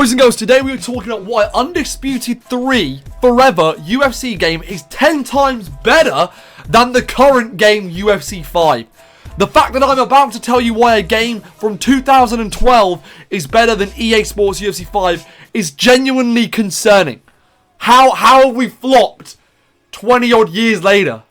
Boys and girls, today we are talking about why Undisputed 3 Forever UFC game is 10 times better than the current game UFC 5. The fact that I'm about to tell you why a game from 2012 is better than EA Sports UFC 5 is genuinely concerning. How have we flopped 20 odd years later?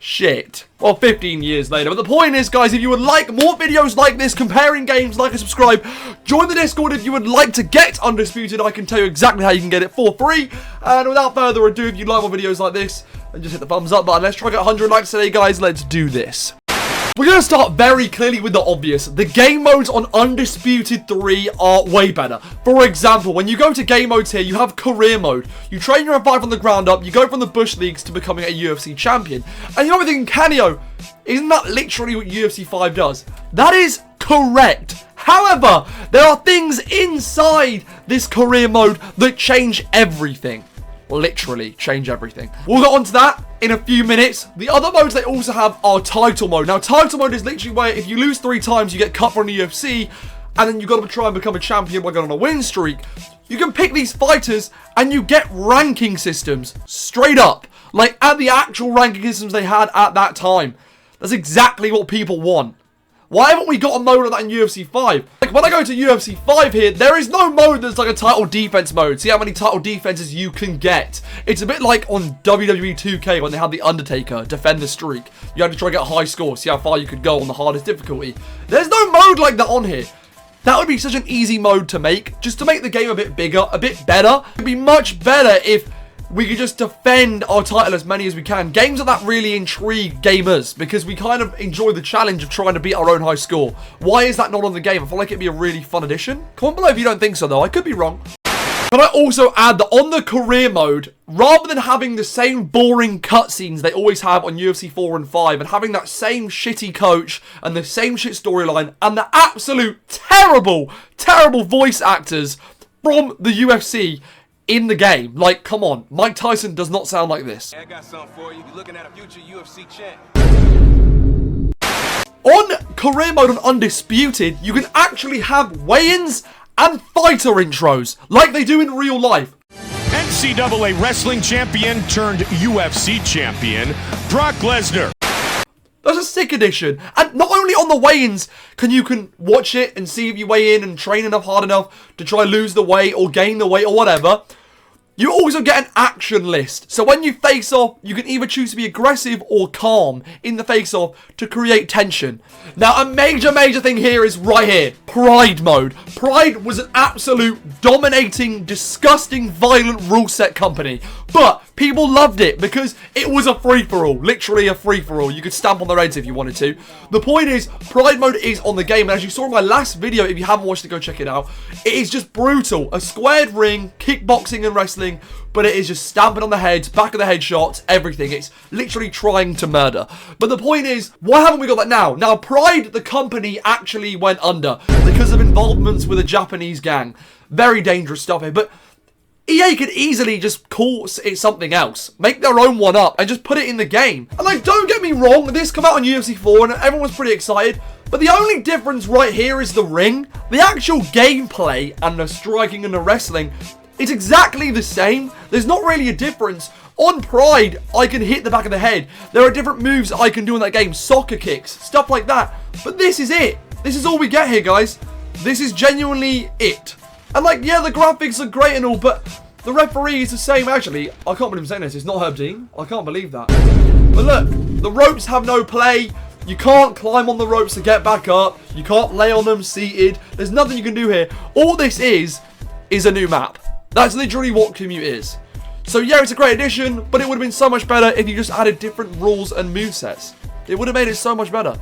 Shit. Well, 15 years later. But the point is, guys, if you would like more videos like this, comparing games, like and subscribe, join the Discord if you would like to get Undisputed. I can tell you exactly how you can get it for free. And without further ado, if you like more videos like this, then just hit the thumbs up button. Let's try to get 100 likes today, guys. Let's do this. We're going to start very clearly with the obvious. The game modes on Undisputed 3 are way better. For example, when you go to game modes here, you have career mode. You train your revive from the ground up, you go from the bush leagues to becoming a UFC champion. And you might be thinking, Canio, isn't that literally what UFC 5 does? That is correct. However, there are things inside this career mode that change everything. Literally change everything. We'll get onto that in a few minutes. The other modes they also have are title mode. Now, title mode is literally where if you lose 3 times, you get cut from the UFC, and then you've got to try and become a champion by going on a win streak. You can pick these fighters, and you get ranking systems straight up, like at the actual ranking systems they had at that time. That's exactly what people want. Why haven't we got a mode like that in UFC 5? Like, when I go to UFC 5 here, there is no mode that's like a title defense mode. See how many title defenses you can get. It's a bit like on WWE 2K when they had The Undertaker defend the streak. You had to try to get a high score, see how far you could go on the hardest difficulty. There's no mode like that on here. That would be such an easy mode to make, just to make the game a bit bigger, a bit better. It'd be much better if we could just defend our title as many as we can. Games like that really intrigue gamers because we kind of enjoy the challenge of trying to beat our own high score. Why is that not on the game? I feel like it'd be a really fun addition. Comment below if you don't think so, though. I could be wrong. Can I also add that on the career mode, rather than having the same boring cutscenes they always have on UFC 4 and 5, and having that same shitty coach and the same shit storyline and the absolute terrible voice actors from the UFC in the game. Like, come on. Mike Tyson does not sound like this. I got something for you. You're looking at a future UFC champ. On career mode on Undisputed, you can actually have weigh-ins and fighter intros, like they do in real life. NCAA wrestling champion turned UFC champion, Brock Lesnar. That's a sick addition. And not only on the weigh-ins you can watch it and see if you weigh in and train enough hard enough to try lose the weight or gain the weight or whatever. You also get an action list. So when you face off, you can either choose to be aggressive or calm in the face off to create tension. Now, a major thing here is right here. Pride mode. Pride was an absolute dominating, disgusting, violent rule set company. But people loved it because it was a free-for-all. Literally a free-for-all. You could stamp on their heads if you wanted to. The point is, Pride mode is on the game. And as you saw in my last video, if you haven't watched it, go check it out. It is just brutal. A squared ring, kickboxing and wrestling, but it is just stamping on the heads, back of the head shots, everything. It's literally trying to murder. But the point is, why haven't we got that now? Now, Pride, the company, actually went under because of involvements with a Japanese gang. Very dangerous stuff here, but EA could easily just call it something else. Make their own one up and just put it in the game. And like, don't get me wrong, this came out on UFC 4 and everyone was pretty excited. But the only difference right here is the ring. The actual gameplay and the striking and the wrestling, it's exactly the same. There's not really a difference. On Pride, I can hit the back of the head. There are different moves I can do in that game. Soccer kicks, stuff like that. But this is it. This is all we get here, guys. This is genuinely it. And like, yeah, the graphics are great and all, but the referee is the same. Actually, I can't believe I'm saying this. It's not Herb Dean. I can't believe that. But look, the ropes have no play. You can't climb on the ropes to get back up. You can't lay on them seated. There's nothing you can do here. All this is a new map. That's literally what Commute is. So yeah, it's a great addition, but it would have been so much better if you just added different rules and movesets. It would have made it so much better.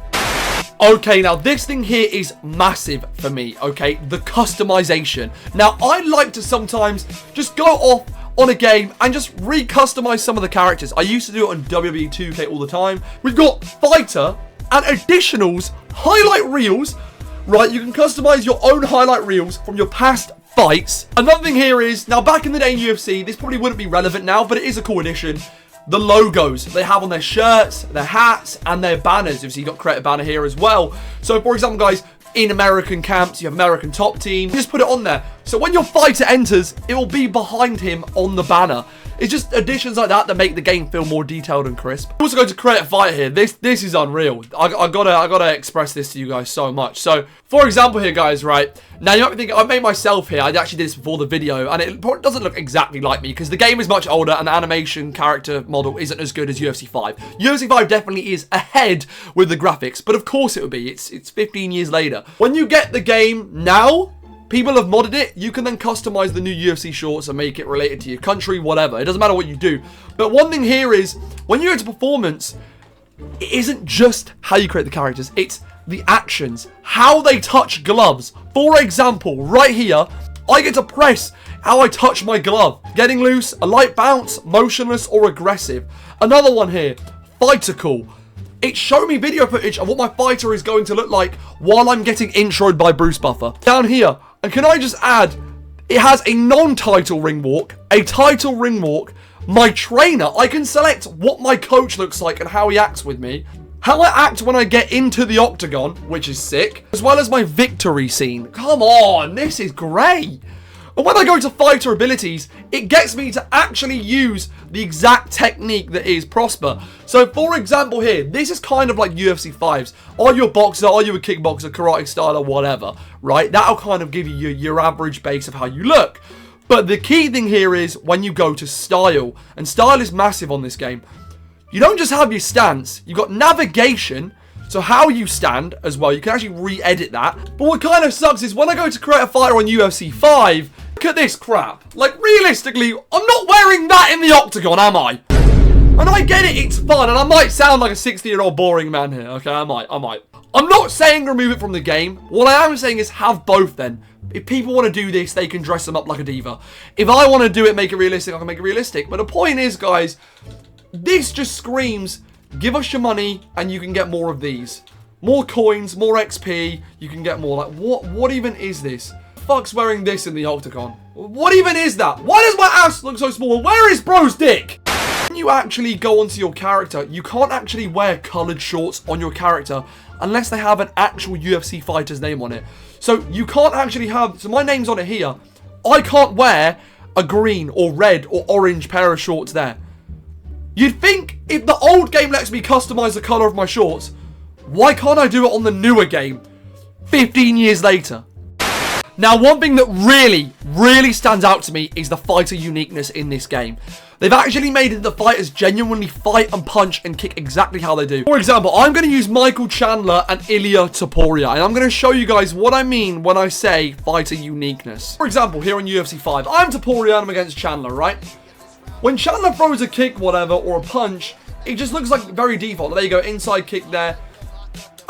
Okay, now this thing here is massive for me, okay? The customization. Now, I like to sometimes just go off on a game and just re-customize some of the characters. I used to do it on WWE 2K all the time. We've got fighter and additionals, highlight reels, right? You can customize your own highlight reels from your past fights. Another thing here is, now back in the day in UFC, this probably wouldn't be relevant now, but it is a cool addition. The logos they have on their shirts, their hats, and their banners. You've got creative banner here as well. So, for example, guys, in American camps, you have American top team. You just put it on there. So when your fighter enters, it will be behind him on the banner. It's just additions like that that make the game feel more detailed and crisp. I'm also going to create a fighter here. This is unreal. I gotta express this to you guys so much. So, for example here, guys, right? Now, you might be thinking, I made myself here. I actually did this before the video, and it probably doesn't look exactly like me, because the game is much older, and the animation character model isn't as good as UFC 5. UFC 5 definitely is ahead with the graphics, but of course it would be. It's 15 years later. When you get the game now, people have modded it. You can then customize the new UFC shorts and make it related to your country, whatever. It doesn't matter what you do. But one thing here is, when you go to performance, it isn't just how you create the characters. It's the actions, how they touch gloves. For example, right here, I get to press how I touch my glove. Getting loose, a light bounce, motionless, or aggressive. Another one here, fighter call. It showed me video footage of what my fighter is going to look like while I'm getting introed by Bruce Buffer. Down here, and can I just add, it has a non-title ring walk, a title ring walk, my trainer. I can select what my coach looks like and how he acts with me, how I act when I get into the octagon, which is sick, as well as my victory scene. Come on, this is great. But when I go to fighter abilities, it gets me to actually use the exact technique that is Prosper. So, for example here, this is kind of like UFC 5's. Are you a boxer? Are you a kickboxer, karate style, or whatever? Right? That'll kind of give you your average base of how you look. But the key thing here is when you go to style. And style is massive on this game. You don't just have your stance. You've got navigation. So how you stand as well. You can actually re-edit that. But what kind of sucks is when I go to create a fighter on UFC 5... Look at this crap. Like, realistically, I'm not wearing that in the octagon, am I? And I get it, it's fun, and I might sound like a 60-year-old boring man here. Okay, I might. I'm not saying remove it from the game. What I am saying is have both then. If people want to do this, they can dress them up like a diva. If I want to do it, make it realistic, I can make it realistic. But the point is, guys, this just screams, give us your money, and you can get more of these. More coins, more XP, you can get more. Like, what even is this? Fuck's wearing this in the octagon? What even is that? Why does my ass look so small? Where is bro's dick? When you actually go onto your character, you can't actually wear coloured shorts on your character unless they have an actual UFC fighter's name on it. So you can't actually have, so my name's on it here. I can't wear a green or red or orange pair of shorts there. You'd think if the old game lets me customize the colour of my shorts, why can't I do it on the newer game 15 years later? Now, one thing that really stands out to me is the fighter uniqueness in this game. They've actually made it that the fighters genuinely fight and punch and kick exactly how they do. For example, I'm going to use Michael Chandler and Ilia Topuria, and I'm going to show you guys what I mean when I say fighter uniqueness. For example, here in UFC 5, I'm Topuria and I'm against Chandler, right? When Chandler throws a kick, whatever, or a punch, it just looks like very default. There you go, inside kick there.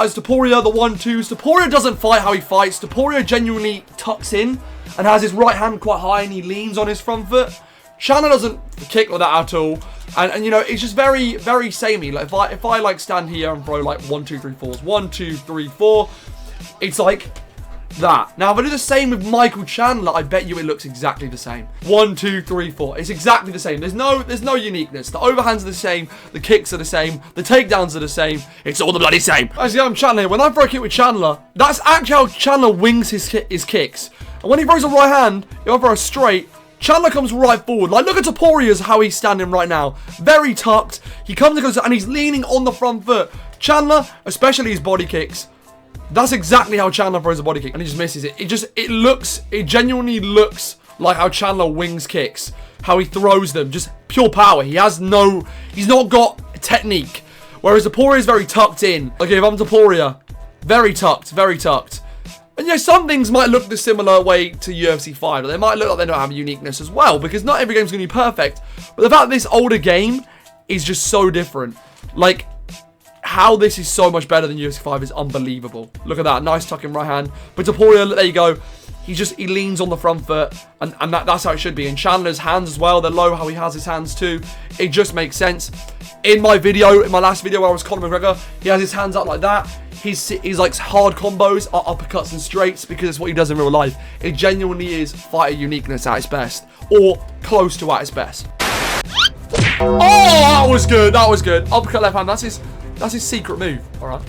As Topuria, the 1-2s. Topuria doesn't fight how he fights. Topuria genuinely tucks in and has his right hand quite high and he leans on his front foot. Chandler doesn't kick like that at all. And you know, it's just very samey. Like if I like stand here and throw like 1, 2, 3, 4s. 1, 2, 3, 4. It's like that. Now, if I do the same with Michael Chandler, I bet you it looks exactly the same. 1, 2, 3, 4. It's exactly the same. There's no uniqueness. The overhands are the same. The kicks are the same. The takedowns are the same. It's all the bloody same. As I'm Chandler here. When I throw a kick with Chandler, that's actually how Chandler wings his kicks. And when he throws a right hand, if I throw a straight, Chandler comes right forward. Like, look at Topuria's how he's standing right now. Very tucked. He comes and goes, and he's leaning on the front foot. Chandler, especially his body kicks, that's exactly how Chandler throws a body kick, and he just misses it. It genuinely looks like how Chandler wings kicks, how he throws them, just pure power. He's not got technique. Whereas Topuria is very tucked in. Okay, if I'm Topuria, very tucked. And yeah, some things might look the similar way to UFC 5. They might look like they don't have a uniqueness as well, because not every game's going to be perfect. But the fact that this older game is just so different. Like, how this is so much better than UFC 5 is unbelievable. Look at that, nice tucking right hand. But Topuria, there you go. He leans on the front foot, and that's how it should be. And Chandler's hands as well, they're low, how he has his hands too. It just makes sense. In my last video where I was Conor McGregor, he has his hands up like that. He's like hard combos, are uppercuts and straights, because it's what he does in real life. It genuinely is fighter uniqueness at its best, or close to at its best. Oh, that was good. Uppercut left hand, that's his secret move. All right.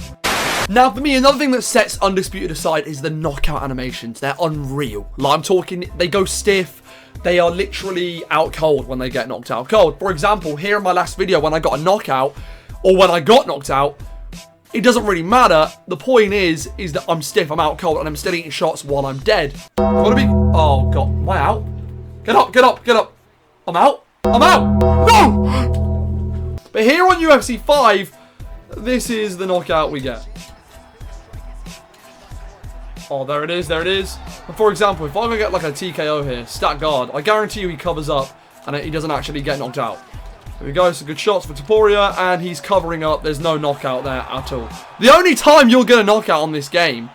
Now, for me, another thing that sets Undisputed aside is the knockout animations. They're unreal. Like, I'm talking, they go stiff. They are literally out cold when they get knocked out cold. For example, here in my last video, when I got a knockout, or when I got knocked out, it doesn't really matter. The point is that I'm stiff, I'm out cold, and I'm still eating shots while I'm dead. Oh, God. Am I out? Get up, get up, get up. I'm out. I'm out. No! But here on UFC 5, this is the knockout we get. Oh, there it is, there it is. And for example, if I go get like a TKO here, stat guard, I guarantee you he covers up and he doesn't actually get knocked out. There we go, some good shots for Topuria, and he's covering up. There's no knockout there at all. The only time you'll get a knockout on this game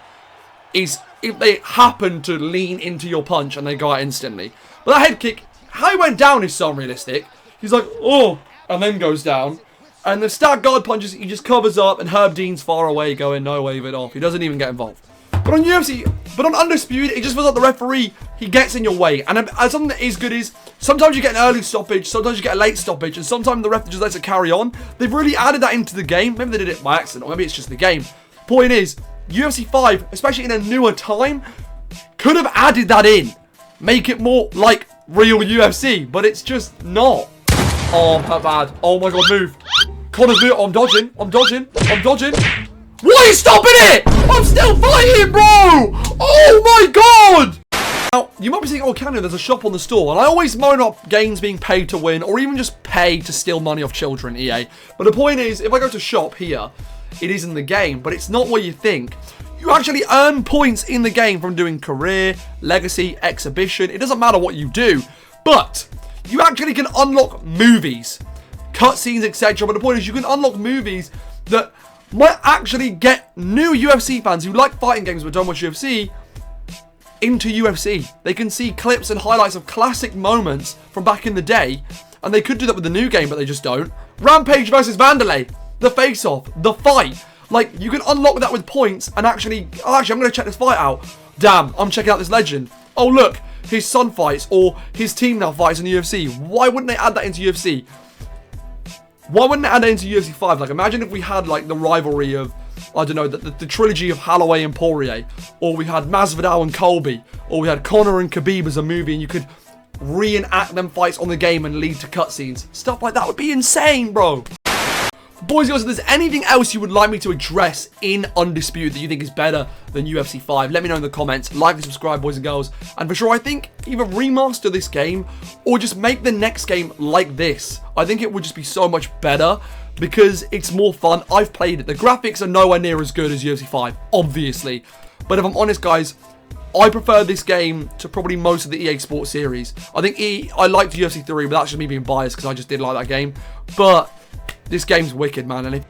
is if they happen to lean into your punch and they go out instantly. But that head kick, how he went down is so unrealistic. He's like, oh, and then goes down. And the stat guard punches, he just covers up, and Herb Dean's far away going, no, wave it off. He doesn't even get involved. But on UFC, but on Undisputed, it just feels like the referee, he gets in your way. And something that is good is, sometimes you get an early stoppage, sometimes you get a late stoppage, and sometimes the ref just lets it carry on. They've really added that into the game. Maybe they did it by accident, or maybe it's just the game. Point is, UFC 5, especially in a newer time, could have added that in. Make it more like real UFC, but it's just not. Oh, that bad. Oh my God, move. Connor's move. Oh, I'm dodging. I'm dodging. I'm dodging. Why are you stopping it? I'm still fighting, bro! Oh my God! Now, you might be thinking, oh, Canada, there's a shop on the store. And I always moan up games being paid to win, or even just pay to steal money off children, EA. But the point is, if I go to shop here, it is in the game, but it's not what you think. You actually earn points in the game from doing career, legacy, exhibition. It doesn't matter what you do, but you actually can unlock movies, cutscenes, etc. But the point is, you can unlock movies that might actually get new UFC fans who like fighting games but don't watch UFC into UFC. They can see clips and highlights of classic moments from back in the day, and they could do that with the new game, but they just don't. Rampage versus Vanderlei, the face-off, the fight. Like, you can unlock that with points and actually, oh, actually, I'm going to check this fight out. Damn, I'm checking out this legend. Oh, look, his son fights, or his team now fights in the UFC. Why wouldn't they add that into UFC? Why wouldn't they add that into UFC 5? Like, imagine if we had, like, the rivalry of, I don't know, the trilogy of Holloway and Poirier, or we had Masvidal and Colby, or we had Conor and Khabib as a movie, and you could reenact them fights on the game and lead to cutscenes. Stuff like that would be insane, bro. Boys and girls, if there's anything else you would like me to address in Undisputed that you think is better than UFC 5, let me know in the comments. Like and subscribe, boys and girls. And for sure, I think either remaster this game or just make the next game like this. I think it would just be so much better because it's more fun. I've played it. The graphics are nowhere near as good as UFC 5, obviously. But if I'm honest, guys, I prefer this game to probably most of the EA Sports series. I think I liked UFC 3, but that's just me being biased because I just did like that game. But this game's wicked, man. And if